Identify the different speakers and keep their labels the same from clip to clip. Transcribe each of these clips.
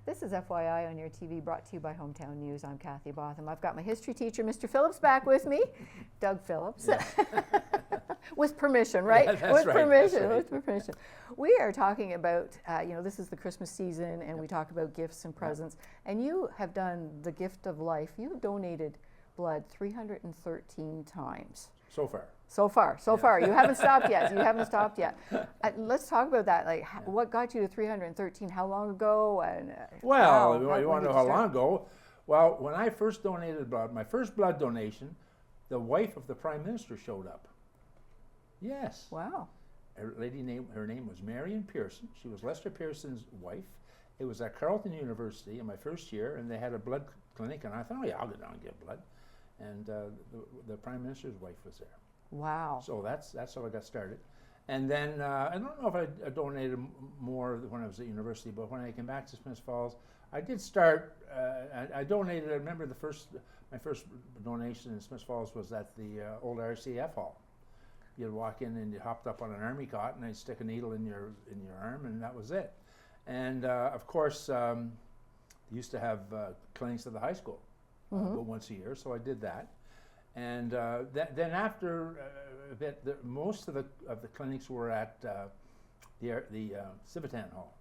Speaker 1: This is FYI on your TV, brought to you by Hometown News. I'm Kathy Botham. I've got my history teacher, Mr. Phillips, back with me. Doug Phillips.
Speaker 2: Yeah.
Speaker 1: With permission, right?
Speaker 2: Yeah, that's
Speaker 1: with
Speaker 2: right,
Speaker 1: permission,
Speaker 2: that's right.
Speaker 1: with permission. We are talking about, this is the Christmas season, and we talk about gifts and presents. And you have done the gift of life. You have donated blood 313 times.
Speaker 2: So far.
Speaker 1: So far. You haven't stopped yet. Let's talk about that. Like, what got you to 313? How long ago? And
Speaker 2: well, you want to know how long ago? Well, when I first donated blood, my first blood donation, the wife of the Prime Minister showed up. Yes.
Speaker 1: Wow.
Speaker 2: Her name was Marion Pearson. She was Lester Pearson's wife. It was at Carleton University in my first year, and they had a blood clinic, and I thought, oh yeah, I'll go down and get blood. And the Prime Minister's wife was there.
Speaker 1: Wow.
Speaker 2: So that's how I got started. And then I don't know if I donated more when I was at university, but when I came back to Smiths Falls, I did start. I donated. I remember my first donation in Smiths Falls was at the old RCF hall. You'd walk in and you hopped up on an army cot, and they'd stick a needle in your arm, and that was it. And of course, they used to have clinics at the high school, once a year, so I did that. And then after a bit, most of the clinics were at the Civitan Hall.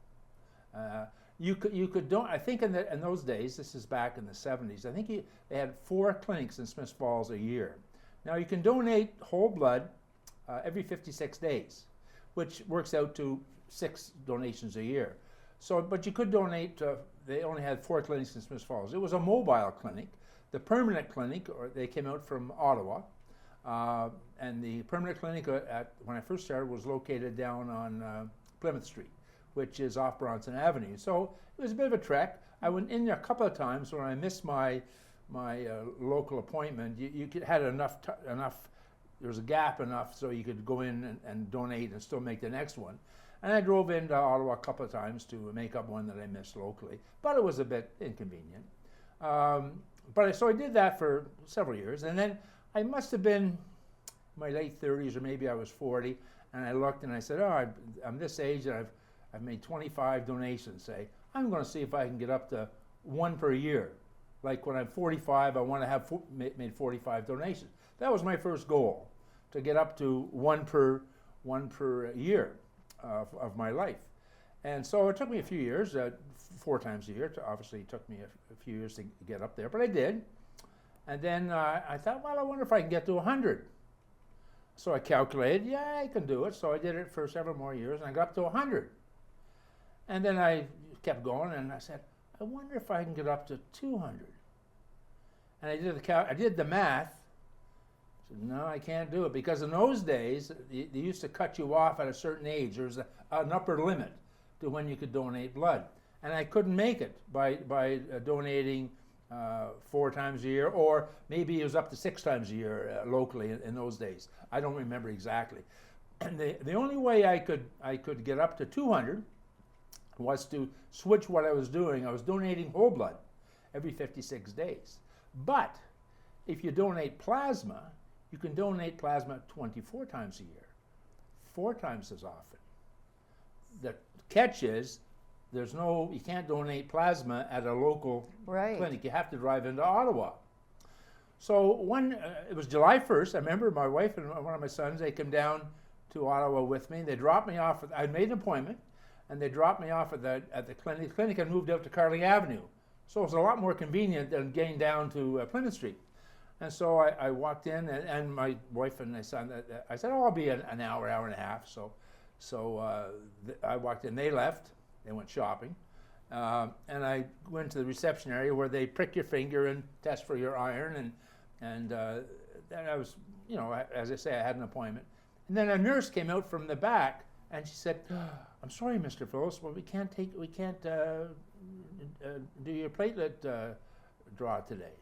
Speaker 2: You could don't. I think in those days, this is back in the 70s. I think they had 4 clinics in Smiths Falls a year. Now you can donate whole blood every 56 days, which works out to 6 donations a year. So, but you could donate. They only had 4 clinics in Smiths Falls. It was a mobile clinic. The permanent clinic, they came out from Ottawa, and the permanent clinic when I first started was located down on Plymouth Street, which is off Bronson Avenue. So it was a bit of a trek. I went in there a couple of times when I missed my local appointment. You had enough. There was a gap enough so you could go in and donate and still make the next one. And I drove into Ottawa a couple of times to make up one that I missed locally, but it was a bit inconvenient. So I did that for several years, and then I must have been in my late 30s, or maybe I was 40, and I looked and I said, oh, I'm this age and I've made 25 donations, say. I'm going to see if I can get up to 1 per year. Like when I'm 45, I want to have made 45 donations. That was my first goal, to get up to 1 per year of my life. And so it took me a few years, 4 times a year. Obviously, it took me a few years to get up there, but I did. And then I thought, well, I wonder if I can get to 100. So I calculated, yeah, I can do it. So I did it for several more years, and I got up to 100. And then I kept going, and I said, I wonder if I can get up to 200. And I did the math. I said, no, I can't do it, because in those days, they used to cut you off at a certain age. There was an upper limit to when you could donate blood. And I couldn't make it by donating 4 times a year, or maybe it was up to 6 times a year locally in those days. I don't remember exactly. And the only way I could get up to 200 was to switch what I was doing. I was donating whole blood every 56 days. But if you donate plasma, you can donate plasma 24 times a year, 4 times as often. The catch is, you can't donate plasma at a local clinic. You have to drive into Ottawa. So it was July 1st, I remember my wife and one of my sons, they came down to Ottawa with me. They dropped me off. I made an appointment, and they dropped me off at the clinic. The clinic had moved out to Carling Avenue. So it was a lot more convenient than getting down to Plymouth Street. And so I walked in, and my wife and my son, I said, oh, I'll be an hour and a half. So I walked in. They left. They went shopping. And I went to the reception area where they prick your finger and test for your iron. And then I was, as I say, I had an appointment. And then a nurse came out from the back, and she said, I'm sorry, Mr. Phillips, but we can't do your platelet draw today.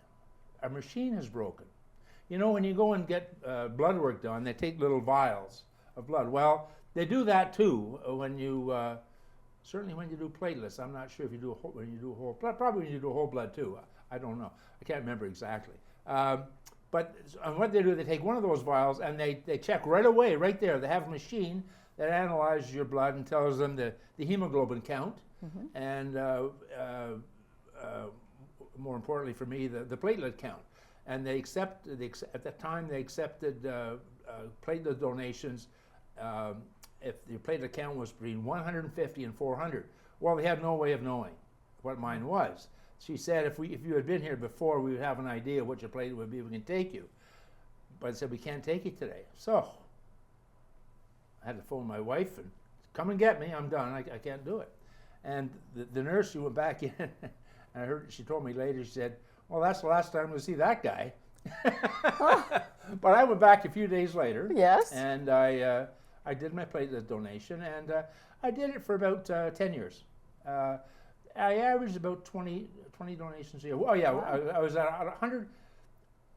Speaker 2: Our machine is broken. When you go and get blood work done, they take little vials of blood. Well, they do that too when you, certainly when you do platelets. I'm not sure if you do when you do whole blood. Probably when you do whole blood too. I don't know. I can't remember exactly. But what they do, they take one of those vials and they check right away, right there. They have a machine that analyzes your blood and tells them the hemoglobin count. and more importantly for me, the platelet count. And at that time they accepted platelet donations if your platelet count was between 150 and 400. Well, they had no way of knowing what mine was. She said if you had been here before, we would have an idea what your platelet would be. We can take you. But I said, we can't take you today. So I had to phone my wife and come and get me. I'm done. I can't do it. And the nurse, she went back in. I heard, she told me later, she said, well, that's the last time we'll see that guy. But I went back a few days later.
Speaker 1: Yes.
Speaker 2: And I did my platelet donation, and I did it for about 10 years. I averaged about 20 donations a year. Oh, yeah,
Speaker 1: Wow.
Speaker 2: I was at 100,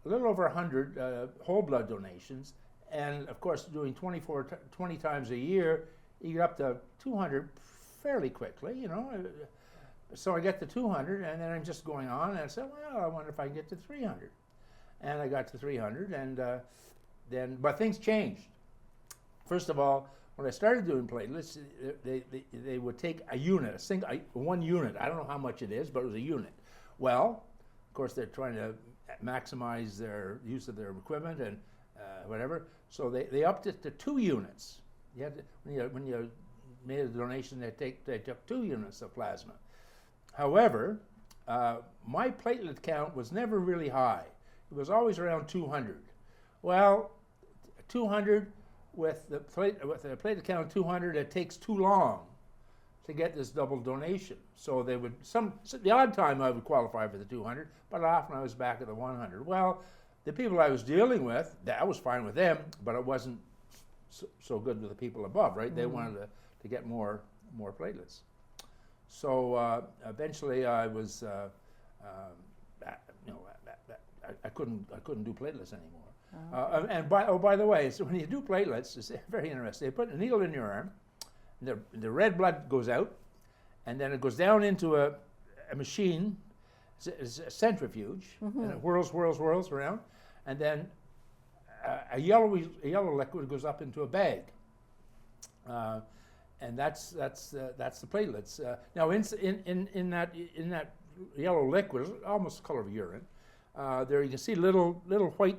Speaker 2: a little over 100 whole blood donations. And, of course, doing 20 times a year, you get up to 200 fairly quickly, you know. So I get to 200, and then I'm just going on, and I said, well, I wonder if I can get to 300. And I got to 300, and but things changed. First of all, when I started doing platelets, they would take a unit, one unit. I don't know how much it is, but it was a unit. Well, of course, they're trying to maximize their use of their equipment and whatever. So they upped it to 2 units. You had to, when you made a donation, they took 2 units of plasma. However, my platelet count was never really high. It was always around 200. Well, 200 with the platelet count of 200, it takes too long to get this double donation. So they would the odd time I would qualify for the 200, but often I was back at the 100. Well, the people I was dealing with, that was fine with them, but it wasn't so good with the people above, right? They wanted to get more platelets. So eventually I was, I couldn't do platelets anymore. And by the way, so when you do platelets, it's very interesting. They put a needle in your arm, and the red blood goes out, and then it goes down into a machine, it's a centrifuge, and it whirls around, and then a yellow liquid goes up into a bag. And that's the platelets. Now in that yellow liquid, almost the color of urine, there you can see little white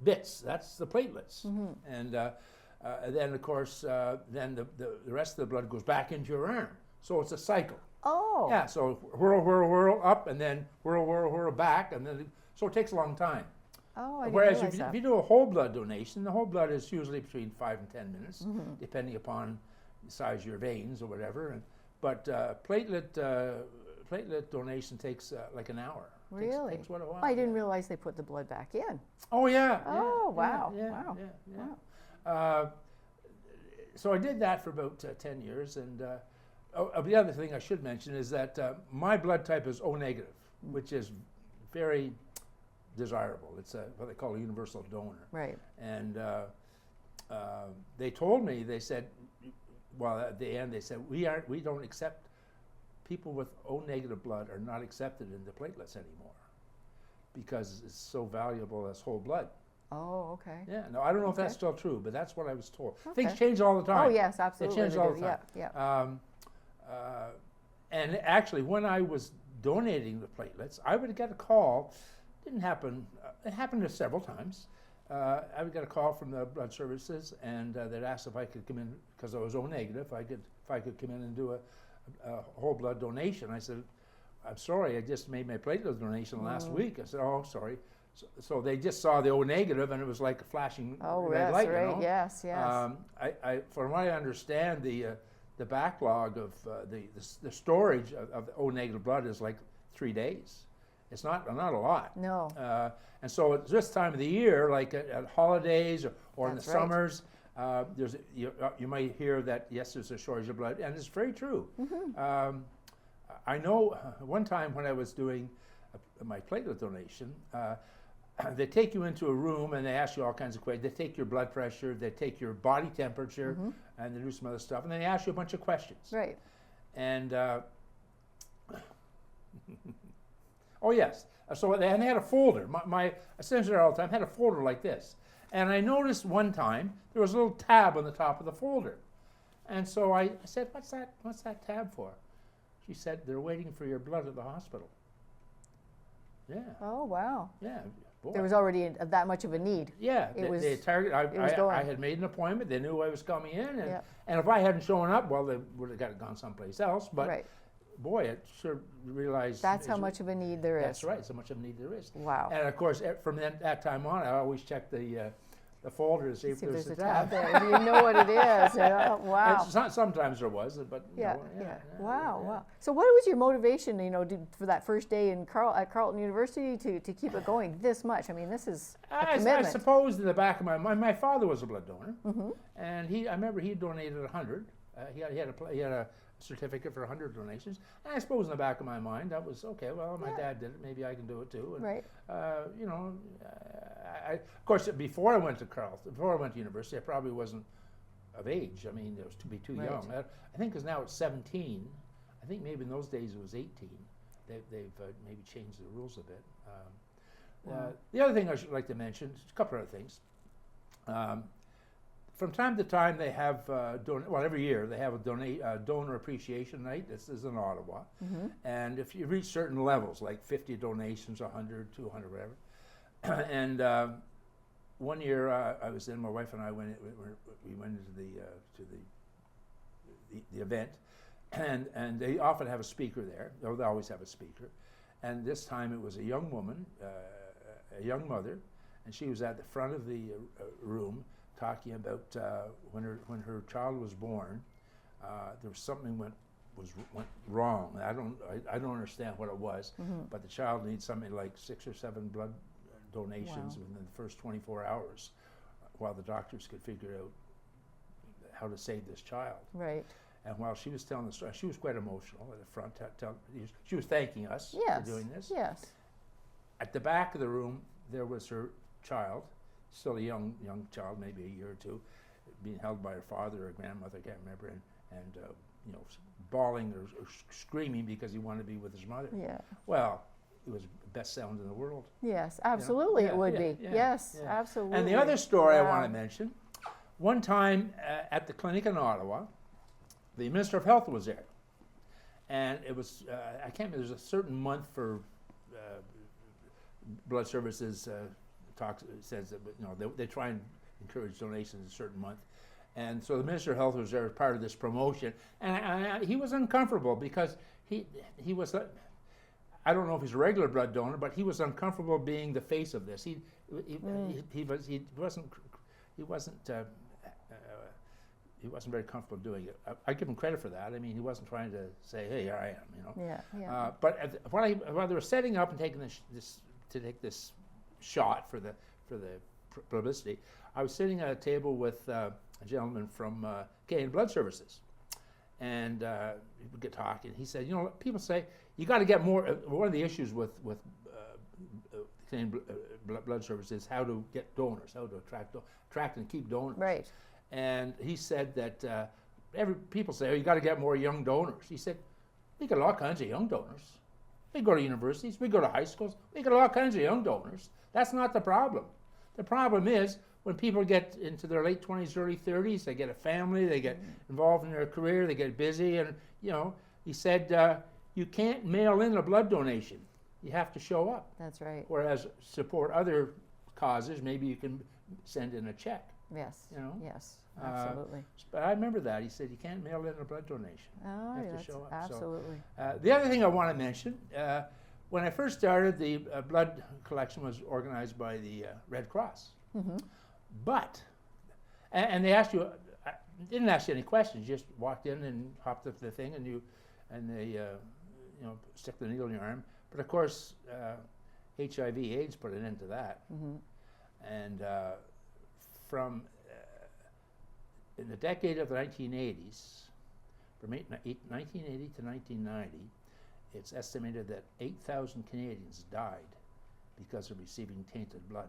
Speaker 2: bits. That's the platelets. And then of course then the rest of the blood goes back into your arm. So it's a cycle.
Speaker 1: Oh.
Speaker 2: Yeah. So whirl up, and then whirl back, and then so it takes a long time.
Speaker 1: Oh, I didn't
Speaker 2: Whereas
Speaker 1: realize
Speaker 2: if
Speaker 1: that.
Speaker 2: you do a whole blood donation, the whole blood is usually between 5 and 10 minutes, depending upon the size of your veins or whatever. But platelet donation takes like an hour.
Speaker 1: Really?
Speaker 2: Takes what a while.
Speaker 1: I didn't realize they put the blood back in.
Speaker 2: Oh yeah.
Speaker 1: Oh,
Speaker 2: yeah,
Speaker 1: wow.
Speaker 2: Yeah,
Speaker 1: Wow.
Speaker 2: yeah.
Speaker 1: Wow.
Speaker 2: So I did that for about 10 years, and the other thing I should mention is that my blood type is O negative, which is very desirable. It's what they call a universal donor.
Speaker 1: Right.
Speaker 2: And they told me, they said, well, at the end they said, we don't accept people with O negative blood are not accepted in the platelets anymore because it's so valuable as whole blood.
Speaker 1: Oh, okay.
Speaker 2: Yeah. No, I don't know if
Speaker 1: Okay.
Speaker 2: that's still true, but that's what I was told.
Speaker 1: Okay.
Speaker 2: Things change all the time.
Speaker 1: Oh, yes, absolutely.
Speaker 2: They change
Speaker 1: they
Speaker 2: all
Speaker 1: do.
Speaker 2: the time.
Speaker 1: Yeah.
Speaker 2: And actually, when I was donating the platelets, I would get a call. Didn't happen. It happened several times. I would get a call from the blood services, and they'd ask if I could come in because I was O negative. If I could come in and do a whole blood donation. I said, "I'm sorry, I just made my platelet donation last week." I said, "Oh, sorry." So they just saw the O negative, and it was like a flashing red light.
Speaker 1: right.
Speaker 2: You know?
Speaker 1: Yes.
Speaker 2: From what I understand, the backlog of the storage of O negative blood is like 3 days. It's not a lot.
Speaker 1: No.
Speaker 2: And so at this time of the year, like at holidays or in the
Speaker 1: That's right.
Speaker 2: summers, you might hear that yes, there's a shortage of blood, and it's very true. I know one time when I was doing my platelet donation, they take you into a room and they ask you all kinds of questions. They take your blood pressure, they take your body temperature, and they do some other stuff, and they ask you a bunch of questions.
Speaker 1: Right.
Speaker 2: And oh yes, so they had a folder. My assistant there all the time had a folder like this, and I noticed one time there was a little tab on the top of the folder, and so I said, "What's that tab for?" She said, they're waiting for your blood at the hospital. Yeah.
Speaker 1: Oh, wow.
Speaker 2: Yeah. Boy.
Speaker 1: There was already that much of a need.
Speaker 2: Yeah,
Speaker 1: It was
Speaker 2: I had made an appointment. They knew I was coming in, and if I hadn't shown up, well, they would have gone someplace else. But
Speaker 1: right.
Speaker 2: boy, it sure realized
Speaker 1: that's how much of a need there is.
Speaker 2: That's right, so much of a need there is.
Speaker 1: Wow.
Speaker 2: And of course, from that time on, I always check the folder to see if there's a tab
Speaker 1: there. Do you know what it is? Wow.
Speaker 2: And sometimes there was, but
Speaker 1: Wow. So what was your motivation, for that first day at Carleton University to keep it going this much? I mean, this is a commitment.
Speaker 2: I suppose in the back of my mind, my father was a blood donor, and I remember he donated 100. He had a certificate for 100 donations, and I suppose in the back of my mind that was okay. Well, my dad did it, maybe I can do it too. And,
Speaker 1: right.
Speaker 2: Of course, before I went to Carleton, before I went to university, I probably wasn't of age. I mean, it was to be too young. I think because now it's 17. I think maybe in those days it was 18. They've maybe changed the rules a bit. The other thing I should like to mention, a couple of other things. From time to time, they have, every year, they have a donor appreciation night. This is in Ottawa. And if you reach certain levels, like 50 donations, 100, 200, whatever. And one year, I was in, my wife and I went into the event. And they often have a speaker there. They always have a speaker. And this time it was a young woman, a young mother, and she was at the front of the room, talking about when her child was born, there was something went wrong. I don't understand what it was, but the child needs something like 6 or 7 blood donations within the first 24 hours, while the doctors could figure out how to save this child.
Speaker 1: Right.
Speaker 2: And while she was telling the story, she was quite emotional at the front. She was thanking us for doing this.
Speaker 1: Yes.
Speaker 2: At the back of the room, there was her child, still a young child, maybe a year or two, being held by her father or grandmother, I can't remember, and bawling or screaming because he wanted to be with his mother.
Speaker 1: Yeah.
Speaker 2: Well, it was the best sound in the world.
Speaker 1: Yes, absolutely, it would be. Yes, absolutely.
Speaker 2: And the other story I want to mention, one time at the clinic in Ottawa, the Minister of Health was there, and it was I can't remember. There's a certain month for blood services. Says that they try and encourage donations a certain month, and so the Minister of Health was there as part of this promotion, and he was uncomfortable because he was. I don't know if he's a regular blood donor, but he was uncomfortable being the face of this. He wasn't very comfortable doing it. I give him credit for that. I mean, he wasn't trying to say, "Hey, here I am,"
Speaker 1: Yeah.
Speaker 2: But while they were setting up and taking this shot for the publicity, I was sitting at a table with a gentleman from Canadian Blood Services, and we would get talking. He said, people say you got to get more. One of the issues with Canadian Blood Services is how to get donors, how to attract and keep donors.
Speaker 1: Right.
Speaker 2: And he said that people say, you got to get more young donors. He said, we got all kinds of young donors. We go to universities, we go to high schools, we got all kinds of young donors. That's not the problem. The problem is when people get into their late 20s, early 30s, they get a family, they get involved in their career, they get busy, and he said, you can't mail in a blood donation. You have to show up.
Speaker 1: That's right.
Speaker 2: Whereas support other causes, maybe you can send in a check.
Speaker 1: Yes. Yes. Absolutely.
Speaker 2: But I remember that. He said you can't mail in a blood donation.
Speaker 1: Oh,
Speaker 2: you have to show up.
Speaker 1: Absolutely.
Speaker 2: So, the other thing I want to mention, when I first started, the blood collection was organized by the Red Cross. But, and they asked you, didn't ask you any questions. You just walked in and hopped up the thing, and they stick the needle in your arm. But of course, HIV/AIDS put an end to that. And from in the decade of the 1980s, from 1980 to 1990, it's estimated that 8,000 Canadians died because of receiving tainted blood.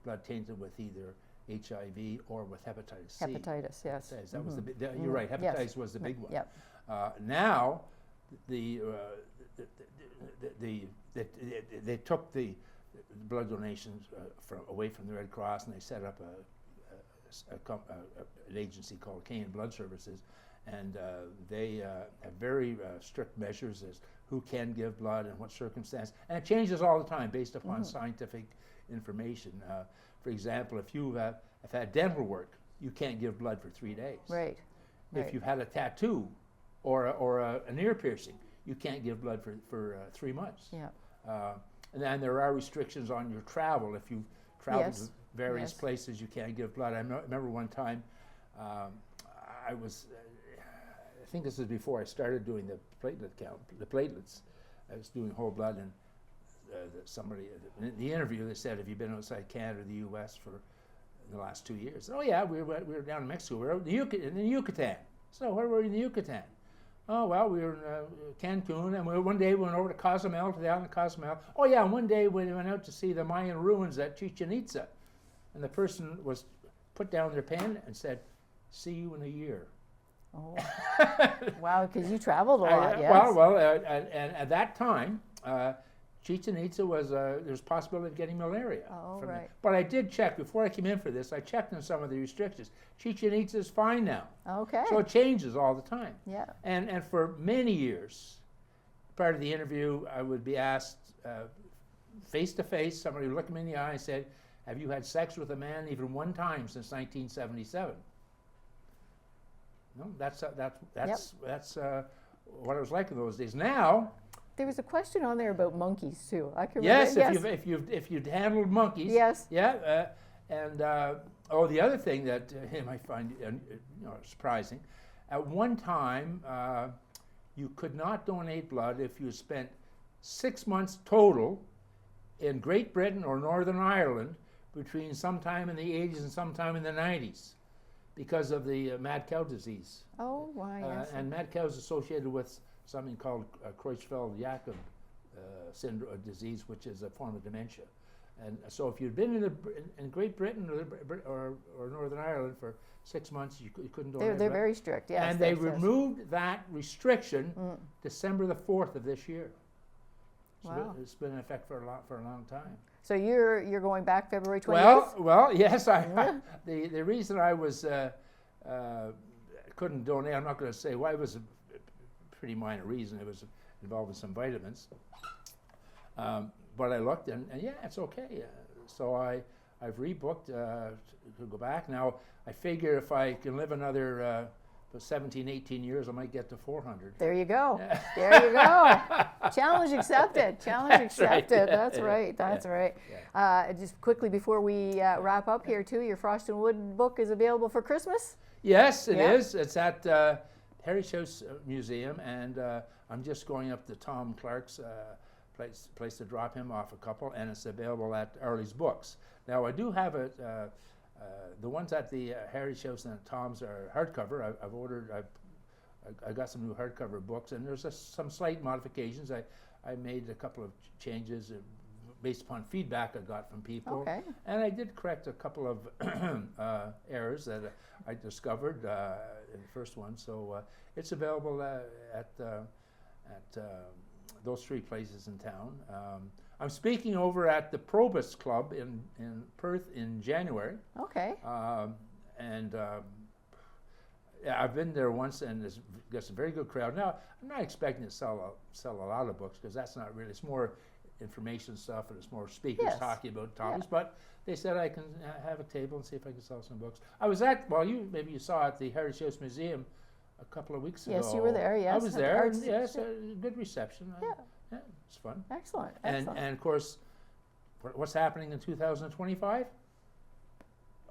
Speaker 2: Blood tainted with either HIV or with hepatitis C.
Speaker 1: Hepatitis, yes.
Speaker 2: That was you're right, hepatitis was the big one.
Speaker 1: Yep.
Speaker 2: Now, they took the blood donations away from the Red Cross, and they set up an agency called Canadian Blood Services, and they have very strict measures as who can give blood and what circumstance, and it changes all the time based upon scientific information. For example, if you have had dental work, you can't give blood for 3 days.
Speaker 1: Right.
Speaker 2: If you've had a tattoo or an ear piercing, you can't give blood for 3 months.
Speaker 1: Yeah.
Speaker 2: And then there are restrictions on your travel. If you travel
Speaker 1: Yes.
Speaker 2: to various
Speaker 1: Yes.
Speaker 2: places, you can't give blood. I remember one time I was, I think this is before I started doing the platelet count, the platelets. I was doing whole blood, and somebody in the interview they said, "Have you been outside Canada or the U.S. for the last 2 years?" Oh yeah, we were down in Mexico. We were out in the Yucatan. So where were we in the Yucatan? Oh well, we were in Cancun, and one day we went over to Cozumel, to the island of Cozumel. Oh yeah, and one day we went out to see the Mayan ruins at Chichen Itza, and the person was put down their pen and said, "See you in a year."
Speaker 1: Oh. Wow, because you traveled a lot, yes.
Speaker 2: And at that time, Chichen Itza was, there's a possibility of getting malaria.
Speaker 1: Oh,
Speaker 2: from
Speaker 1: right.
Speaker 2: it. But I did check, before I came in for this, I checked on some of the restrictions. Chichen Itza is fine now.
Speaker 1: Okay.
Speaker 2: So it changes all the time.
Speaker 1: Yeah.
Speaker 2: And for many years, part of the interview, I would be asked face to face, somebody would look me in the eye and say, "Have you had sex with a man even one time since 1977? No, that's what it was like in those days. Now,
Speaker 1: There was a question on there about monkeys too. I can
Speaker 2: yes,
Speaker 1: remember.
Speaker 2: if you've handled monkeys,
Speaker 1: Yes.
Speaker 2: yeah, the other thing that you might find surprising, at one time you could not donate blood if you spent 6 months total in Great Britain or Northern Ireland between sometime in the 80s and sometime in the 90s. Because of the mad cow disease.
Speaker 1: Oh, why, yes.
Speaker 2: And mad cow is associated with something called Creutzfeldt-Jakob syndrome disease, which is a form of dementia. And so if you'd been in Great Britain or Northern Ireland for 6 months, you couldn't donate.
Speaker 1: They're very strict, yes.
Speaker 2: And they removed that restriction December the 4th of this year. So
Speaker 1: Wow.
Speaker 2: it's been in effect for a long time.
Speaker 1: So you're going back February 28th?
Speaker 2: Well, yes. The reason I was couldn't donate, I'm not going to say why. It was a pretty minor reason. It was involving some vitamins. But I looked, and yeah, it's okay. So I've rebooked to go back. Now I figure if I can live another 17, 18 years, I might get to 400.
Speaker 1: There you go. There you go. Challenge accepted. Challenge accepted. That's right. That's right.
Speaker 2: Yeah.
Speaker 1: Just quickly before we wrap up here too, your Frost and Wood book is available for Christmas?
Speaker 2: Yes, it is. It's at Heritage House Museum, and I'm just going up to Tom Clark's place to drop him off a couple, and it's available at Arley's Books. Now I do have it. The ones at the Heritage House and Tom's are hardcover. I've ordered. I got some new hardcover books, and there's some slight modifications. I made a couple of changes based upon feedback I got from people,
Speaker 1: Okay.
Speaker 2: and I did correct a couple of errors that I discovered in the first one. So it's available at those 3 places in town. I'm speaking over at the Probus Club in Perth in January.
Speaker 1: Okay.
Speaker 2: Yeah, I've been there once, and it's a very good crowd. Now, I'm not expecting to sell a lot of books, because that's not really. It's more information stuff, and it's more speakers
Speaker 1: Yes.
Speaker 2: talking about topics. Yeah. But they said I can have a table and see if I can sell some books. I was at, maybe you saw at the Heritage House Museum a couple of weeks ago.
Speaker 1: Yes, you were there. Yes,
Speaker 2: I was there. And yes, a good reception.
Speaker 1: Yeah.
Speaker 2: Yeah, it's fun.
Speaker 1: Excellent.
Speaker 2: And
Speaker 1: Excellent.
Speaker 2: of course, what's happening in 2025?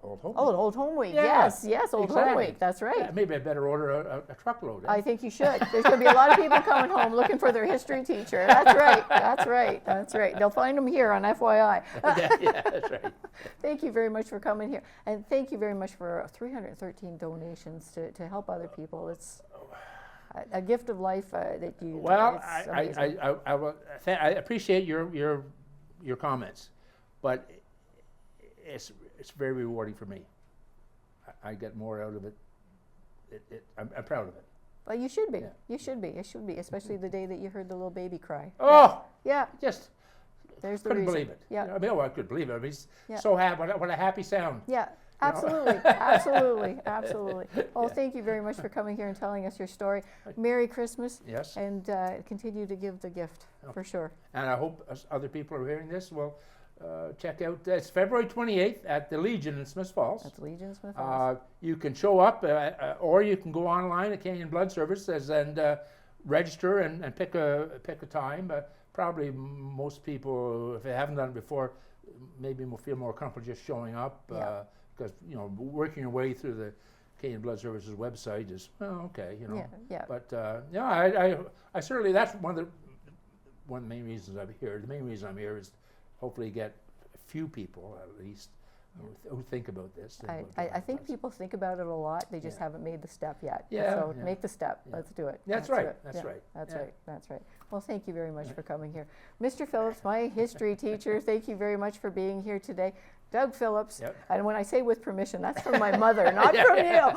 Speaker 2: Old Home Week.
Speaker 1: Oh, Old Home Week.
Speaker 2: Yeah,
Speaker 1: Yes, Old Home
Speaker 2: exactly.
Speaker 1: Week. That's right.
Speaker 2: Yeah, maybe I better order a truckload.
Speaker 1: I think you should. There's going to be a lot of people coming home looking for their history teacher. That's right. That's right. That's right. They'll find them here on FYI.
Speaker 2: Yeah, that's right.
Speaker 1: Thank you very much for coming here. And thank you very much for 313 donations to help other people. It's a gift of life that you.
Speaker 2: Well,
Speaker 1: it's amazing.
Speaker 2: I appreciate your comments, but it's very rewarding for me. I get more out of it. I'm proud of it.
Speaker 1: Well, you should be.
Speaker 2: Yeah.
Speaker 1: You should be. It should be, especially the day that you heard the little baby cry.
Speaker 2: Oh,
Speaker 1: Yeah.
Speaker 2: just
Speaker 1: There's the
Speaker 2: couldn't
Speaker 1: reason.
Speaker 2: believe it.
Speaker 1: Yeah.
Speaker 2: I mean, I could believe it. I mean,
Speaker 1: Yeah.
Speaker 2: so happy. What a happy sound.
Speaker 1: Yeah. Absolutely, absolutely, absolutely. Well, thank you very much for coming here and telling us your story. Merry Christmas.
Speaker 2: Yes.
Speaker 1: And continue to give the gift, for sure.
Speaker 2: And I hope other people are hearing this will check out. It's February 28th at the Legion in Smiths Falls.
Speaker 1: That's Legion Smith Falls.
Speaker 2: You can show up, or you can go online at Canadian Blood Services and register and pick a time. Probably most people, if they haven't done it before, maybe will feel more comfortable just showing up. Because working your way through the Canadian Blood Services website is okay.
Speaker 1: Yeah.
Speaker 2: But I certainly, that's one of the main reasons I'm here. The main reason I'm here is hopefully get a few people at least who think about this.
Speaker 1: I think people think about it a lot. They just haven't made the step yet.
Speaker 2: Yeah.
Speaker 1: So make the step. Let's do it.
Speaker 2: That's right. That's right.
Speaker 1: That's right. That's right. Well, thank you very much for coming here. Mr. Phillips, my history teacher, thank you very much for being here today. Doug Phillips, and when I say with permission, that's from my mother, not from you.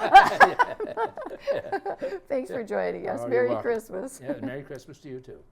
Speaker 1: Thanks for joining us. Merry Christmas.
Speaker 2: Yeah, Merry Christmas to you too.